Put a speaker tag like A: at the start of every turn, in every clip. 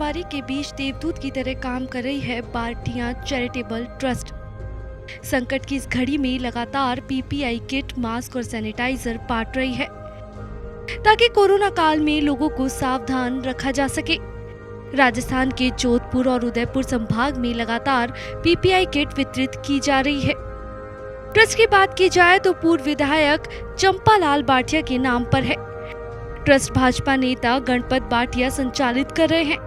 A: महामारी के बीच देवदूत की तरह काम कर रही है भाटिया चैरिटेबल ट्रस्ट। संकट की इस घड़ी में लगातार पीपीई किट, मास्क और सैनिटाइजर बांट रही है ताकि कोरोना काल में लोगों को सावधान रखा जा सके। राजस्थान के जोधपुर और उदयपुर संभाग में लगातार पीपीई किट वितरित की जा रही है। ट्रस्ट की बात की जाए तो पूर्व विधायक चंपालाल भाटिया के नाम पर है। ट्रस्ट भाजपा नेता गणपत भाटिया संचालित कर रहे हैं।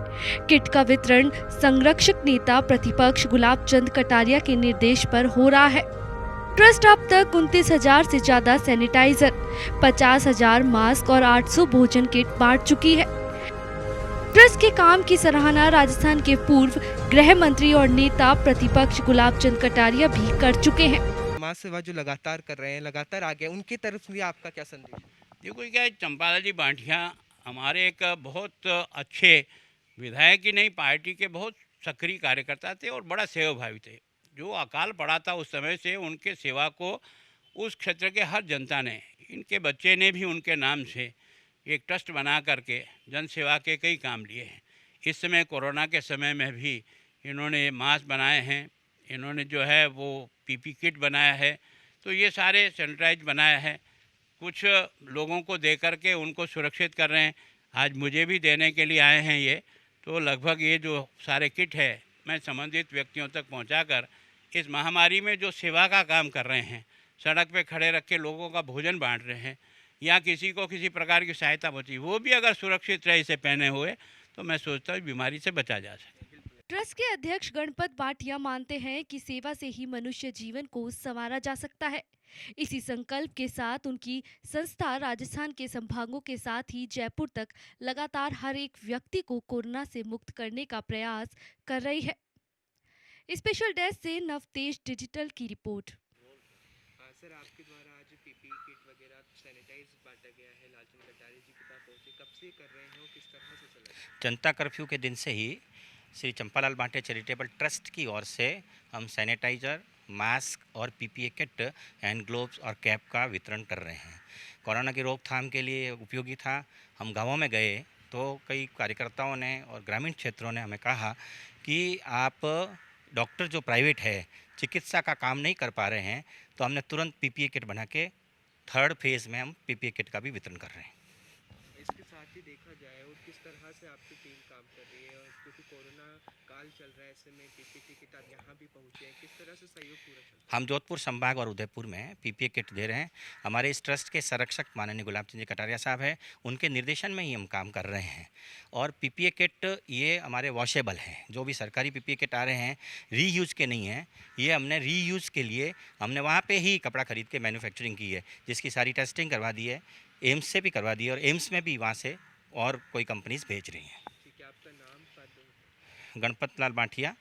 A: किट का वितरण संरक्षक नेता प्रतिपक्ष गुलाब चंद कटारिया के निर्देश पर हो रहा है। ट्रस्ट अब तक 29,000 से ज्यादा सैनिटाइजर, 50,000 मास्क और 800 भोजन किट बांट चुकी है। ट्रस्ट के काम की सराहना राजस्थान के पूर्व गृह मंत्री और नेता प्रतिपक्ष गुलाब चंद कटारिया भी कर चुके हैं।
B: समाज सेवा जो लगातार कर रहे हैं, लगातार आगे, उनकी तरफ भी आपका क्या संदेश है?
C: देखो क्या है, चंपालाल जी भाटिया हमारे एक बहुत अच्छे विधायक ही नहीं, पार्टी के बहुत सक्रिय कार्यकर्ता थे और बड़ा सेवाभावी थे। जो अकाल पड़ा था उस समय से उनके सेवा को उस क्षेत्र के हर जनता ने, इनके बच्चे ने भी उनके नाम से एक ट्रस्ट बना करके जन सेवा के कई काम लिए हैं। इस समय कोरोना के समय में भी इन्होंने मास्क बनाए हैं, इन्होंने जो है वो पीपी किट बनाया है, तो ये सारे सैनिटाइज बनाया है। कुछ लोगों को दे करके उनको सुरक्षित कर रहे हैं। आज मुझे भी देने के लिए आए हैं ये, तो लगभग ये जो सारे किट है मैं संबंधित व्यक्तियों तक पहुंचाकर इस महामारी में जो सेवा का काम कर रहे हैं, सड़क पे खड़े रख के लोगों का भोजन बांट रहे हैं या किसी को किसी प्रकार की सहायता पहुँची, वो भी अगर सुरक्षित रहे इसे पहने हुए, तो मैं सोचता हूँ बीमारी से बचा जा सके।
A: ट्रस्ट के अध्यक्ष गणपत भाटिया मानते हैं कि सेवा से ही मनुष्य जीवन को संवारा जा सकता है। इसी संकल्प के साथ उनकी संस्था राजस्थान के संभागों के साथ ही जयपुर तक लगातार हर एक व्यक्ति को कोरोना से मुक्त करने का प्रयास कर रही है। स्पेशल डेस्क से नवतेज डिजिटल की रिपोर्ट।
B: सर, आपके द्वारा आज पीपी किट वगैरह सैनिटाइज बांटा गया है, लालचंद कटारिया जी के पास पहुंचे, कब से कर रहे हैं और किस तरह से चला रहे हैं?
D: जनता कर्फ्यू के दिन से ही श्री चंपालाल भाटिया चैरिटेबल ट्रस्ट की ओर से हम सैनिटाइज़र, मास्क और पीपीई किट, हैंड ग्लोव्स और कैप का वितरण कर रहे हैं। कोरोना की रोकथाम के लिए उपयोगी था। हम गांवों में गए तो कई कार्यकर्ताओं ने और ग्रामीण क्षेत्रों ने हमें कहा कि आप डॉक्टर जो प्राइवेट है चिकित्सा का काम नहीं कर पा रहे हैं, तो हमने तुरंत पीपीई किट बना के 3rd फेज़ में हम पीपीई किट का भी वितरण कर रहे हैं।
B: इसके साथ ही देखा जाए और किस तरह से आपकी टीम काम कर रही है, और क्योंकि कोरोना काल चल रहा है, ऐसे में पीपीई किट आप यहाँ भी पहुँचे हैं, किस तरह से सहयोग पूरा चल रहा है?
D: हम जोधपुर संभाग और उदयपुर में पीपीई किट दे रहे हैं। हमारे इस ट्रस्ट के संरक्षक माननीय गुलाब चंद जी कटारिया साहब हैं, उनके निर्देशन में ही हम काम कर रहे हैं। और पीपीई किट ये हमारे वॉशेबल हैं। जो भी सरकारी पीपीई किट आ रहे हैं रीयूज़ के नहीं हैं, ये हमने रीयूज़ के लिए हमने वहाँ पे ही कपड़ा खरीद के मैन्युफैक्चरिंग की है, जिसकी सारी टेस्टिंग करवा दी है, एम्स से भी करवा दी है और एम्स में भी वहाँ से और कोई कंपनीज भेज रही हैं।
B: ठीक है, आपका नाम
D: गणपत लाल भाटिया,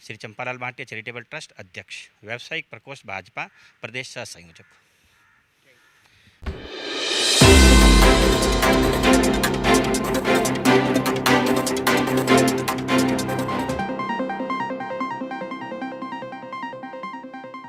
D: श्री चंपालाल भाटिया चैरिटेबल ट्रस्ट अध्यक्ष, व्यावसायिक प्रकोष्ठ भाजपा प्रदेश सह संयोजक।